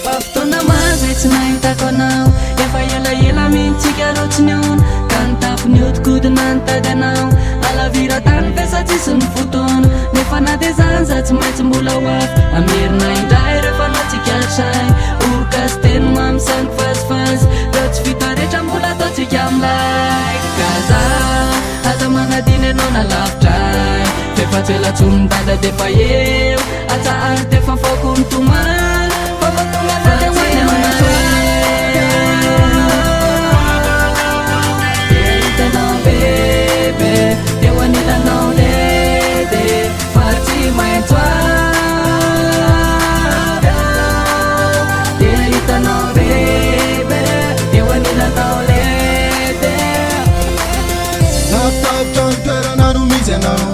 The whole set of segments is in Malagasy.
efa fotoana mazay tsy nahitako anao efa elaela mintsika rotsiny ona ka nitapiny hodikodina nitady anao alaviratany fesa tsisy ny fotoana nefa na de zany za tsy maintsy mbola hoafy amerina indray rehefa natsika say orokasy teny mamisany fazifazy reo tsy vita rehetra mbola ataotsika amilay kaza aza manadiny anao na lavitray fefa tsy elatsony dada defa eo atsahary tefa fako mitomany fafatomana de hoainanao hitanao bebe eo anilanao lede fa tsy maintsy avy hitanao bebe eo anilanao lede lavitavitra ny toerana no misy anao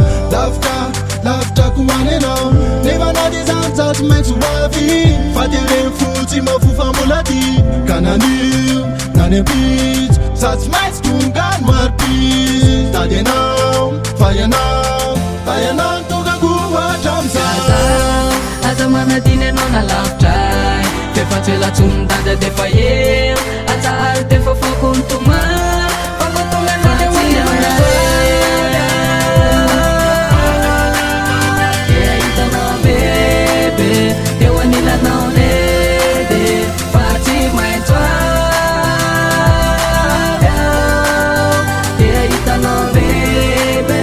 lavitra koany anao nefa na de zany za tsy maintsy hoavy fa de reny fotsy mafofambolady ka nanio nany ampitsy za tsy maintsy tonga no maripitsy tady anao fa ianao nitokako hatram'zaza aza manadiny anao na lavitray fefa tsy elatsony dada defa eo atsahary tefa fako mitomany fafatomana de hoainanao hitanao bebe eo anilanao lede fa tsy maintsy avy hitanao bebe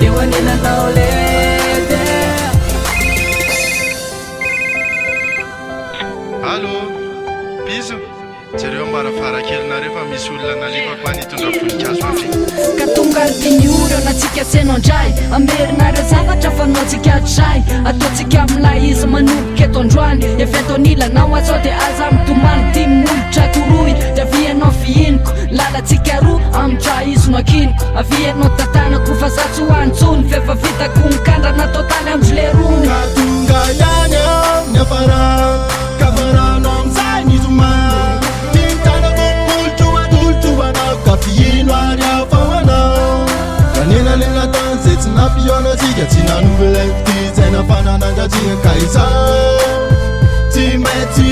eo anilanao lede. Allô, biso jereo mbarafarakely fa misy olona nalefako any hitondra voninkazo avy ka tonga artinyoreo natsika senondray amerinareo zavatra fanaotsika tray ataotsika amilay izy manomboka eto androany efa eto anilanao atsao de aza mitomany ty molitra koroy de avianao fihiniko lalatsika roa amitra izy no akiniko avianao tatanako fa za tsy hoantsony fefa vitako mikandrana totaly amzole rony ka tonga ihany ao ny kafarano amizay nitomany tintanako molotro ka fihino ary afahoanao ranenalena tany zay tsy nampionantsika tsy nanovelaiko ty zay nafananangatsika ka izao tsy maintsy